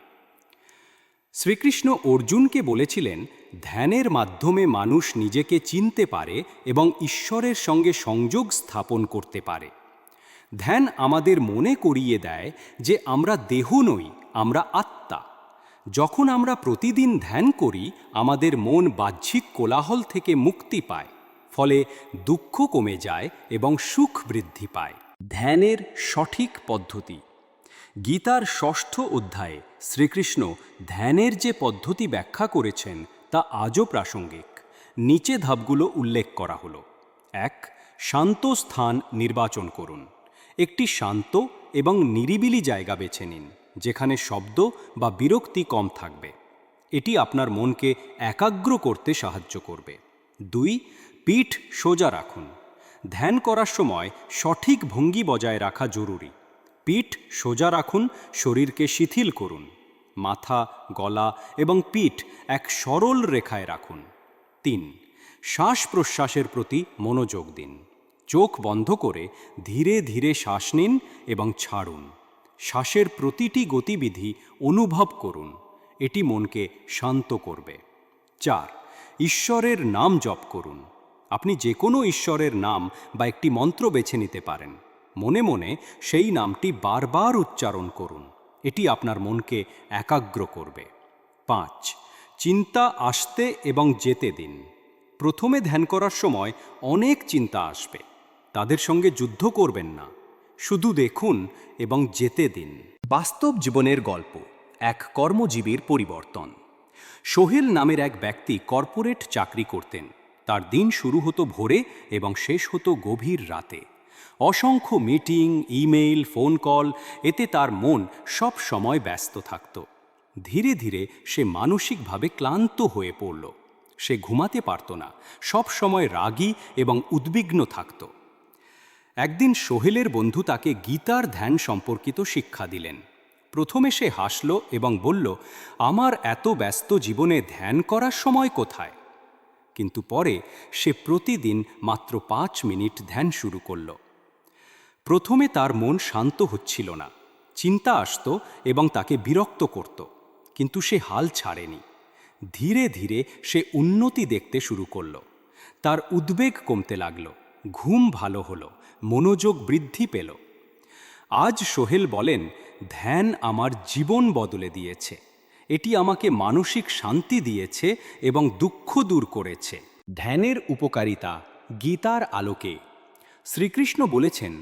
শ্রীকৃষ্ণ অর্জুনকে বলেছিলেন, ধ্যানের মাধ্যমে মানুষ নিজেকে চিনতে পারে এবং ঈশ্বরের সঙ্গে সংযোগ স্থাপন করতে পারে। ধ্যান আমাদের মনে করিয়ে দেয় যে আমরা দেহ নই, আমরা আত্মা। যখন আমরা প্রতিদিন ধ্যান করি, আমাদের মন বাহ্যিক কোলাহল থেকে মুক্তি পায়, ফলে দুঃখ কমে যায় এবং সুখ বৃদ্ধি পায়। ধ্যানের সঠিক পদ্ধতি। গীতার ৬ষ্ঠ অধ্যায়ে শ্রীকৃষ্ণ ধ্যানের যে পদ্ধতি ব্যাখ্যা করেছেন তা আজও প্রাসঙ্গিক। নিচে ধাপগুলো উল্লেখ করা হলো। ১. শান্ত স্থান নির্বাচন করুন। একটি শান্ত এবং নিরিবিলি জায়গা বেছে নিন, যেখানে শব্দ বা বিরক্তি কম থাকবে। এটি আপনার মনকে একাগ্র করতে সাহায্য করবে। ২. পিঠ সোজা রাখুন। ধ্যান করার সময় সঠিক ভঙ্গি বজায় রাখা জরুরি। পিঠ সোজা রাখুন, শরীরকে শিথিল করুন। মাথা, গলা এবং পিঠ এক সরল রেখায় রাখুন। ৩. শ্বাস প্রশ্বাসের প্রতি মনোযোগ দিন। চোখ বন্ধ করে ধীরে ধীরে শ্বাস নিন এবং ছাড়ুন। শ্বাসের প্রতিটি গতিবিধি অনুভব করুন। এটি মনকে শান্ত করবে। ৪. ঈশ্বরের নাম জপ করুন। আপনি যে কোনো ঈশ্বরের নাম বা একটি মন্ত্র বেছে নিতে পারেন। মনে মনে সেই নামটি বারবার উচ্চারণ করুন। এটি আপনার মনকে একাগ্র করবে। ৫. চিন্তা আসতে এবং যেতে দিন। প্রথমে ধ্যান করার সময় অনেক চিন্তা আসবে। তাদের সঙ্গে যুদ্ধ করবেন না, শুধু দেখুন এবং যেতে দিন। বাস্তব জীবনের গল্প। এক কর্মজীবীর পরিবর্তন। সোহেল নামের এক ব্যক্তি কর্পোরেট চাকরি করতেন। তার দিন শুরু হতো ভোরে এবং শেষ হতো গভীর রাতে। অসংখ্য মিটিং, ইমেইল, ফোন কল, এতে তার মন সব সময় ব্যস্ত থাকত। ধীরে ধীরে সে মানসিকভাবে ক্লান্ত হয়ে পড়ল। সে ঘুমাতে পারত না, সব সময় রাগী এবং উদ্বিগ্ন থাকত। একদিন সোহেলের বন্ধু তাকে গীতার ধ্যান সম্পর্কিত শিক্ষা দিলেন। প্রথমে সে হাসল এবং বলল, আমার এত ব্যস্ত জীবনে ধ্যান করার সময় কোথায়? কিন্তু পরে সে প্রতিদিন মাত্র ৫ মিনিট ধ্যান শুরু করল। প্রথমে তার মন শান্ত হচ্ছিল না, চিন্তা আসতো এবং তাকে বিরক্ত করত, কিন্তু সে হাল ছাড়েনি। ধীরে ধীরে সে উন্নতি দেখতে শুরু করল। তার উদ্বেগ কমতে লাগলো, ঘুম ভালো হলো, মনোযোগ বৃদ্ধি পেল। আজ সোহেল বলেন, ধ্যান আমার জীবন বদলে দিয়েছে। এটি আমাকে মানসিক শান্তি দিয়েছে এবং দুঃখ দূর করেছে। ধ্যানের উপকারিতা গীতার আলোকে শ্রীকৃষ্ণ বলেছেন,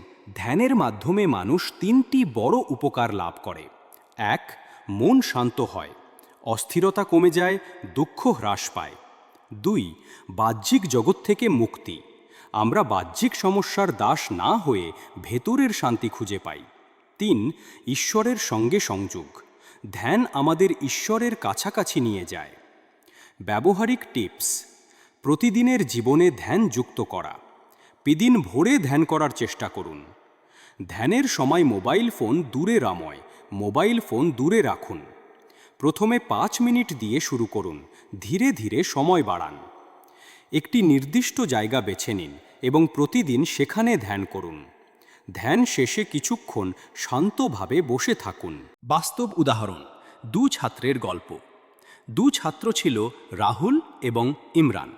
ধ্যানের মাধ্যমে মানুষ 3টি বড় উপকার লাভ করে। 1. মন শান্ত হয়, অস্থিরতা কমে যায়, দুঃখ হ্রাস পায়। 2. বাহ্যিক জগৎ থেকে মুক্তি, আমরা বাহ্যিক সমস্যার দাস না হয়ে ভেতরের শান্তি খুঁজে পাই। 3. ঈশ্বরের সঙ্গে সংযোগ, ধ্যান আমাদের ঈশ্বরের কাছাকাছি নিয়ে যায়। ব্যবহারিক টিপস, প্রতিদিনের জীবনে ধ্যান যুক্ত করা, প্রতিদিন ভোরে ধ্যান করার চেষ্টা করুন। ধ্যানের সময় মোবাইল ফোন দূরে রাখুন। প্রথমে 5 মিনিট দিয়ে শুরু করুন, ধীরে ধীরে সময় বাড়ান। একটি নির্দিষ্ট জায়গা বেছে নিন এবং প্রতিদিন সেখানে ধ্যান করুন। ধ্যান শেষে কিছুক্ষণ শান্তভাবে বসে থাকুন। বাস্তব উদাহরণ, 2 ছাত্রের গল্প। 2 ছাত্র ছিল রাহুল এবং ইমরান।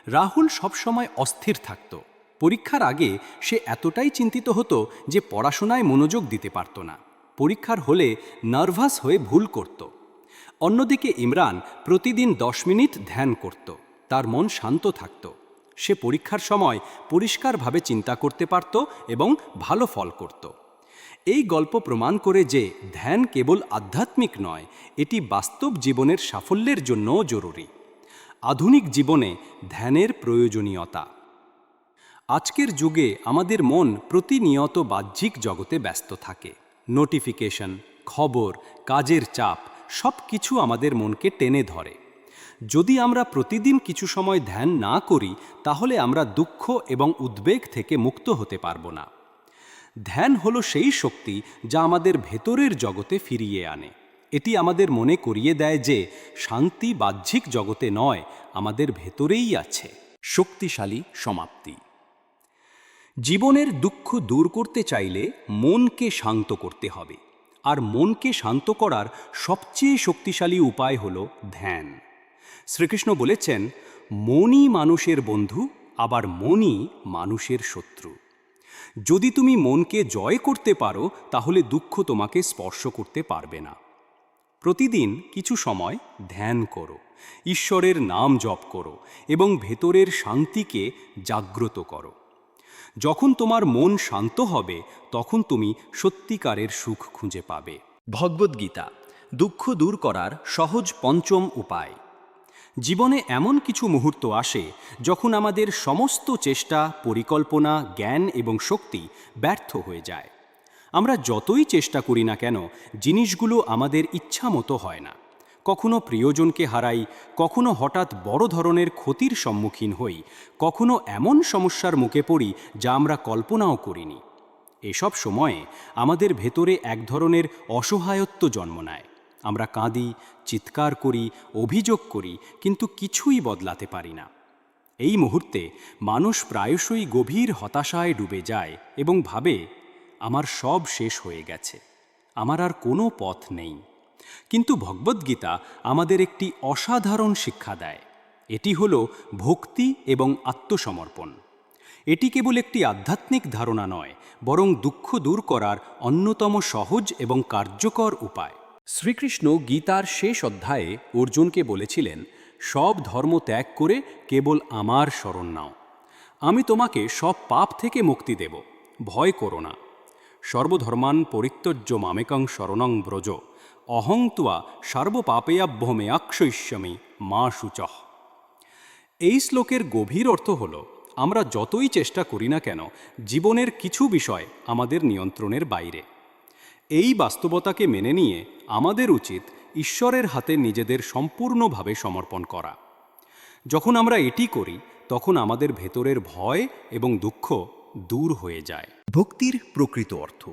রাহুল সবসময় অস্থির থাকত। পরীক্ষার আগে সে এতটাই চিন্তিত হতো যে পড়াশোনায় মনোযোগ দিতে পারত না। পরীক্ষার হলে নার্ভাস হয়ে ভুল করত। অন্যদিকে ইমরান প্রতিদিন 10 মিনিট ধ্যান করত। তার মন শান্ত থাকত। সে পরীক্ষার সময় পরিষ্কারভাবে চিন্তা করতে পারত এবং ভালো ফল করত। এই গল্প প্রমাণ করে যে ধ্যান কেবল আধ্যাত্মিক নয়, এটি বাস্তব জীবনের সাফল্যের জন্যও জরুরি। আধুনিক জীবনে ধ্যানের প্রয়োজনীয়তা। আজকের যুগে আমাদের মন প্রতিনিয়ত বাহ্যিক জগতে ব্যস্ত থাকে। নোটিফিকেশন, খবর, কাজের চাপ সব কিছু আমাদের মনকে টেনে ধরে। যদি আমরা প্রতিদিন কিছু সময় ধ্যান না করি, তাহলে আমরা দুঃখ এবং উদ্বেগ থেকে মুক্ত হতে পারব না। ধ্যান হলো সেই শক্তি যা আমাদের ভেতরের জগতে ফিরিয়ে আনে। এটি আমাদের মনে করিয়ে দেয় যে শান্তি বাহ্যিক জগতে নয়, আমাদের ভেতরেই আছে। শক্তিশালী সমাপ্তি। জীবনের দুঃখ দূর করতে চাইলে মনকে শান্ত করতে হবে, আর মনকে শান্ত করার সবচেয়ে শক্তিশালী উপায় হল ধ্যান। শ্রীকৃষ্ণ বলেছেন, মনই মানুষের বন্ধু, আবার মনই মানুষের শত্রু। যদি তুমি মনকে জয় করতে পারো, তাহলে দুঃখ তোমাকে স্পর্শ করতে পারবে না। প্রতিদিন কিছু সময় ধ্যান করো, ঈশ্বরের নাম জপ করো এবং ভেতরের শান্তিকে জাগ্রত করো। যখন তোমার মন শান্ত হবে, তখন তুমি সত্যিকারের সুখ খুঁজে পাবে। ভগবদ্গীতা, দুঃখ দূর করার সহজ 5ম উপায়। জীবনে এমন কিছু মুহূর্ত আসে যখন আমাদের সমস্ত চেষ্টা, পরিকল্পনা, জ্ঞান এবং শক্তি ব্যর্থ হয়ে যায়। আমরা যতই চেষ্টা করি না কেন, জিনিসগুলো আমাদের ইচ্ছা মতো হয় না। কখনো প্রিয়জনকে হারাই, কখনো হঠাৎ বড় ধরনের ক্ষতির সম্মুখীন হই, কখনো এমন সমস্যার মুখে পড়ি যা আমরা কল্পনাও করিনি। এসব সময়ে আমাদের ভেতরে এক ধরনের অসহায়ত্ব জন্ম নেয়। আমরা কাঁদি, চিৎকার করি, অভিযোগ করি, কিন্তু কিছুই বদলাতে পারি না। এই মুহূর্তে মানুষ প্রায়শই গভীর হতাশায় ডুবে যায় এবং ভাবে, আমার সব শেষ হয়ে গেছে, আমার আর কোনো পথ নেই। কিন্তু ভগবদ্গীতা আমাদের একটি অসাধারণ শিক্ষা দেয়। এটি হলো ভক্তি এবং আত্মসমর্পণ। এটি কেবল একটি আধ্যাত্মিক ধারণা নয়, বরং দুঃখ দূর করার অন্যতম সহজ এবং কার্যকর উপায়। শ্রীকৃষ্ণ গীতার শেষ অধ্যায়ে অর্জুনকে বলেছিলেন, সব ধর্ম ত্যাগ করে কেবল আমার শরণ নাও। আমি তোমাকে সব পাপ থেকে মুক্তি দেব, ভয় করো না। সর্বধর্মান পরিত্যজ্য মামেকং শরণং ব্রজ, অহং ত্বা সর্বপাপেয়াভ্যমেয়াক্ষয়িষ্যামি মা শুচঃ। এই শ্লোকের গভীর অর্থ হল, আমরা যতই চেষ্টা করি না কেন, জীবনের কিছু বিষয় আমাদের নিয়ন্ত্রণের বাইরে। এই বাস্তবতাকে মেনে নিয়ে আমাদের উচিত ঈশ্বরের হাতে নিজেদের সম্পূর্ণভাবে সমর্পণ করা। যখন আমরা এটি করি, তখন আমাদের ভেতরের ভয় এবং দুঃখ দূর হয়ে যায়। ভক্তির প্রকৃত অর্থ।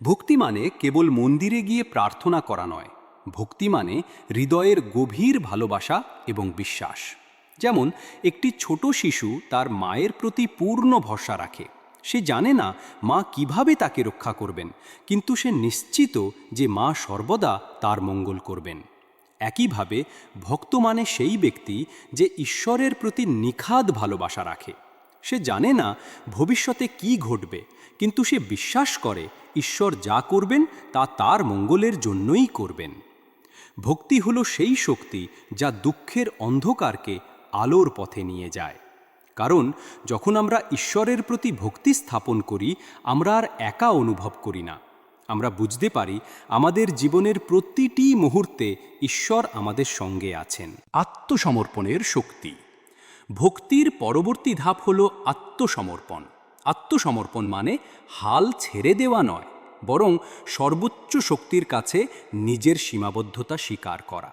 ভক্তি মানে কেবল মন্দিরে গিয়ে প্রার্থনা করা নয়। ভক্তি মানে হৃদয়ের গভীর ভালোবাসা এবং বিশ্বাস। যেমন একটি ছোট শিশু তার মায়ের প্রতি পূর্ণ ভরসা রাখে। সে জানে না মা কিভাবে তাকে রক্ষা করবেন, কিন্তু সে নিশ্চিত যে মা সর্বদা তার মঙ্গল করবেন। একইভাবে ভক্ত মানে সেই ব্যক্তি যে ঈশ্বরের প্রতি নিখাদ ভালোবাসা রাখে। সে জানে না ভবিষ্যতে কি ঘটবে, কিন্তু সে বিশ্বাস করে ঈশ্বর যা করবেন তা তার মঙ্গলের জন্যই করবেন। ভক্তি হলো সেই শক্তি যা দুঃখের অন্ধকারকে আলোর পথে নিয়ে যায়। কারণ যখন আমরা ঈশ্বরের প্রতি ভক্তি স্থাপন করি, আমরা আর একা অনুভব করি না। আমরা বুঝতে পারি আমাদের জীবনের প্রতিটি মুহূর্তে ঈশ্বর আমাদের সঙ্গে আছেন। আত্মসমর্পণের শক্তি। ভক্তির পরবর্তী ধাপ হল আত্মসমর্পণ। আত্মসমর্পণ মানে হাল ছেড়ে দেওয়া নয়, বরং সর্বোচ্চ শক্তির কাছে নিজের সীমাবদ্ধতা স্বীকার করা।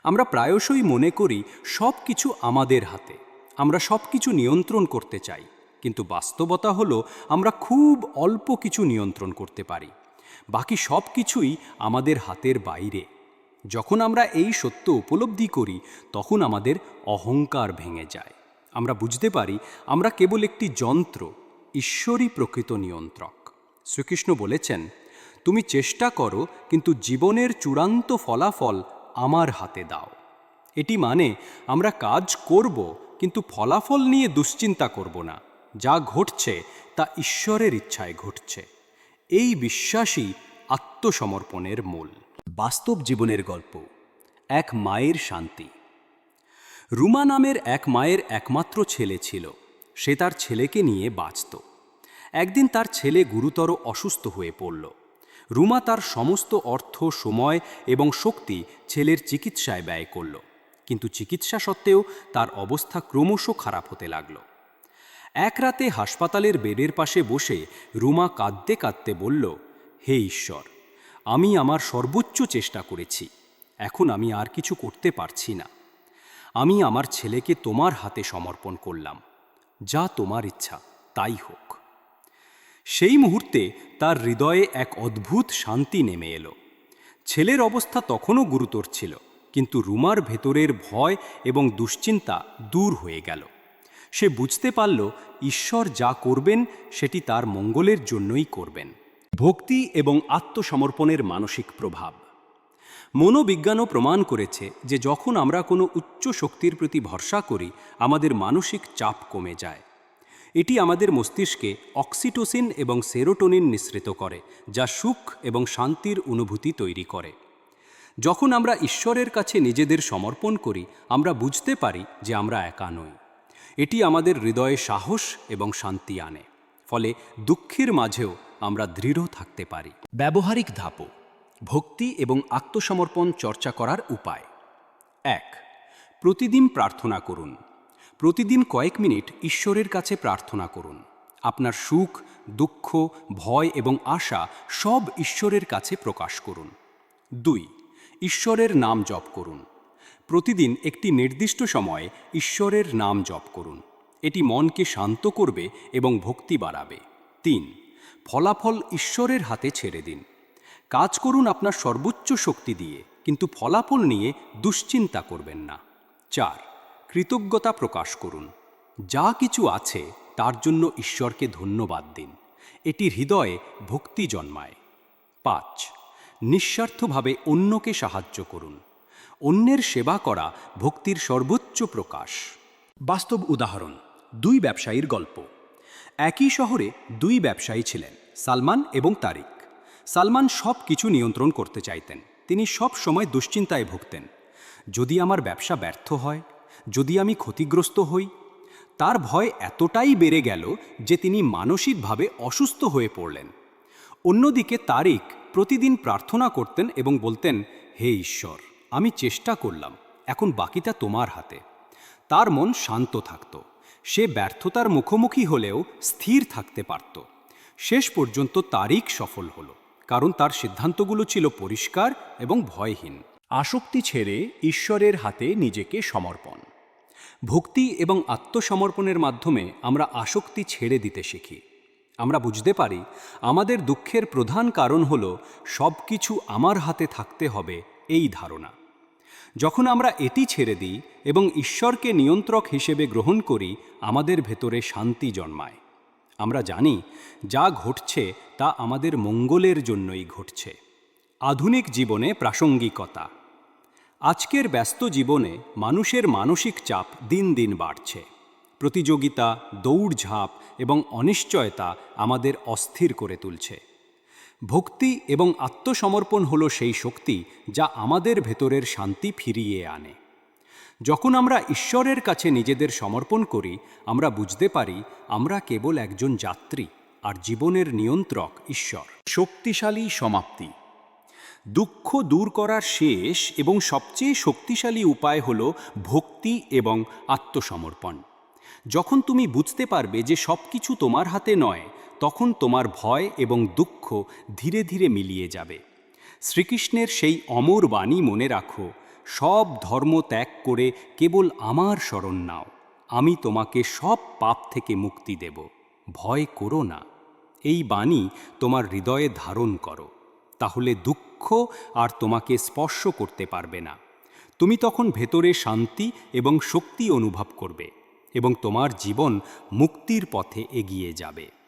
আমরা প্রায়শই মনে করি সব কিছু আমাদের হাতে, আমরা সব কিছু নিয়ন্ত্রণ করতে চাই, কিন্তু বাস্তবতা হলো আমরা খুব অল্প কিছু নিয়ন্ত্রণ করতে পারি, বাকি সব কিছুই আমাদের হাতের বাইরে। যখন আমরা এই সত্য উপলব্ধি করি, তখন আমাদের অহংকার ভেঙে যায়। আমরা বুঝতে পারি আমরা কেবল একটি যন্ত্র, ঈশ্বরই প্রকৃত নিয়ন্ত্রক। শ্রীকৃষ্ণ বলেছেন, তুমি চেষ্টা করো, কিন্তু জীবনের চূড়ান্ত ফলাফল আমার হাতে দাও। এটি মানে আমরা কাজ করব, কিন্তু ফলাফল নিয়ে দুশ্চিন্তা করব না। যা ঘটছে তা ঈশ্বরের ইচ্ছায় ঘটছে। এই বিশ্বাসই আত্মসমর্পণের মূল। বাস্তব জীবনের গল্প। এক মায়ের শান্তি। রুমা নামের এক মায়ের একমাত্র ছেলে ছিল। সে তার ছেলেকে নিয়ে বাঁচত। একদিন তার ছেলে গুরুতর অসুস্থ হয়ে পড়ল। রুমা তার সমস্ত অর্থ, সময় এবং শক্তি ছেলের চিকিৎসায় ব্যয় করল, কিন্তু চিকিৎসা সত্ত্বেও তার অবস্থা ক্রমশ খারাপ হতে লাগল। এক রাতে হাসপাতালের বেডের পাশে বসে রুমা কাঁদতে কাঁদতে বলল, হে ঈশ্বর, আমি আমার সর্বোচ্চ চেষ্টা করেছি, এখন আমি আর কিছু করতে পারছি না। আমি আমার ছেলেকে তোমার হাতে সমর্পণ করলাম, যা তোমার ইচ্ছা তাই হোক। সেই মুহূর্তে তার হৃদয়ে এক অদ্ভুত শান্তি নেমে এলো। ছেলের অবস্থা তখনও গুরুতর ছিল, কিন্তু রুমার ভেতরের ভয় এবং দুশ্চিন্তা দূর হয়ে গেল। সে বুঝতে পারল ঈশ্বর যা করবেন সেটি তার মঙ্গলের জন্যই করবেন। ভক্তি এবং আত্মসমর্পণের মানসিক প্রভাব। মনোবিজ্ঞানও প্রমাণ করেছে যে যখন আমরা কোনো উচ্চ শক্তির প্রতি ভরসা করি, আমাদের মানসিক চাপ কমে যায়। এটি আমাদের মস্তিষ্কে অক্সিটোসিন এবং সেরোটোনিন নিঃসৃত করে, যা সুখ এবং শান্তির অনুভূতি তৈরি করে। যখন আমরা ঈশ্বরের কাছে নিজেদের সমর্পণ করি, আমরা বুঝতে পারি যে আমরা একা নই। এটি আমাদের হৃদয়ে সাহস এবং শান্তি আনে, ফলে দুঃখের মাঝেও আমরা দৃঢ় থাকতে পারি। ব্যবহারিক ধাপও। ভক্তি এবং আত্মসমর্পণ চর্চা করার উপায়। 1. প্রতিদিন প্রার্থনা করুন। প্রতিদিন কয়েক মিনিট ঈশ্বরের কাছে প্রার্থনা করুন। আপনার সুখ, দুঃখ, ভয় এবং আশা সব ঈশ্বরের কাছে প্রকাশ করুন। 2. ঈশ্বরের নাম জপ করুন। প্রতিদিন একটি নির্দিষ্ট সময়ে ঈশ্বরের নাম জপ করুন। এটি মনকে শান্ত করবে এবং ভক্তি বাড়াবে। 3. ফলাফল ঈশ্বরের হাতে ছেড়ে দিন। কাজ করুন আপনার সর্বোচ্চ শক্তি দিয়ে, কিন্তু ফলাফল নিয়ে দুশ্চিন্তা করবেন না। 4. কৃতজ্ঞতা প্রকাশ করুন। যা কিছু আছে তার জন্য ঈশ্বরকে ধন্যবাদ দিন। এটি হৃদয়ে ভক্তি জন্মায়। 5. নিঃস্বার্থভাবে অন্যকে সাহায্য করুন। অন্যের সেবা করা ভক্তির সর্বোচ্চ প্রকাশ। বাস্তব উদাহরণ। 2 ব্যবসায়ীর গল্প। একই শহরে 2 ব্যবসায়ী ছিলেন, সালমান এবং তারিক। সালমান সব কিছু নিয়ন্ত্রণ করতে চাইতেন। তিনি সব সময় দুশ্চিন্তায় ভুগতেন। যদি আমার ব্যবসা ব্যর্থ হয়, যদি আমি ক্ষতিগ্রস্ত হই। তার ভয় এতটাই বেড়ে গেল যে তিনি মানসিকভাবে অসুস্থ হয়ে পড়লেন। অন্যদিকে তারিক প্রতিদিন প্রার্থনা করতেন এবং বলতেন, হে ঈশ্বর, আমি চেষ্টা করলাম, এখন বাকিটা তোমার হাতে। তার মন শান্ত থাকত। সে ব্যর্থতার মুখোমুখি হলেও স্থির থাকতে পারত। শেষ পর্যন্ত তারিক সফল হলো, কারণ তার সিদ্ধান্তগুলো ছিল পরিষ্কার এবং ভয়হীন। আসক্তি ছেড়ে ঈশ্বরের হাতে নিজেকে সমর্পণ। ভক্তি এবং আত্মসমর্পণের মাধ্যমে আমরা আসক্তি ছেড়ে দিতে শিখি। আমরা বুঝতে পারি আমাদের দুঃখের প্রধান কারণ হল সব কিছু আমার হাতে থাকতে হবে এই ধারণা। যখন আমরা এটি ছেড়ে দিই এবং ঈশ্বরকে নিয়ন্ত্রক হিসেবে গ্রহণ করি, আমাদের ভেতরে শান্তি জন্মায়। আমরা জানি যা ঘটছে তা আমাদের মঙ্গলের জন্যই ঘটছে। আধুনিক জীবনে প্রাসঙ্গিকতা। আজকের ব্যস্ত জীবনে মানুষের মানসিক চাপ দিন দিন বাড়ছে। প্রতিযোগিতা, দৌড়ঝাঁপ এবং অনিশ্চয়তা আমাদের অস্থির করে তুলছে। ভক্তি এবং আত্মসমর্পণ হলো সেই শক্তি যা আমাদের ভেতরের শান্তি ফিরিয়ে আনে। যখন আমরা ঈশ্বরের কাছে নিজেদের সমর্পণ করি, আমরা বুঝতে পারি আমরা কেবল একজন যাত্রী, আর জীবনের নিয়ন্ত্রক ঈশ্বর। শক্তিশালী সমাপ্তি। দুঃখ দূর করার শেষ এবং সবচেয়ে শক্তিশালী উপায় হল ভক্তি এবং আত্মসমর্পণ। যখন তুমি বুঝতে পারবে যে সব কিছু তোমার হাতে নয়, তখন তোমার ভয় এবং দুঃখ ধীরে ধীরে মিলিয়ে যাবে। শ্রীকৃষ্ণের সেই অমর বাণী মনে রাখো, সব ধর্ম ত্যাগ করে কেবল আমার শরণ নাও, আমি তোমাকে সব পাপ থেকে মুক্তি দেব, ভয় করো না। এই বাণী তোমার হৃদয়ে ধারণ করো, তাহলে দুঃখ আর তোমাকে স্পর্শ করতে পারবে না। তুমি তখন ভেতরে শান্তি এবং শক্তি অনুভব করবে এবং তোমার জীবন মুক্তির পথে এগিয়ে যাবে।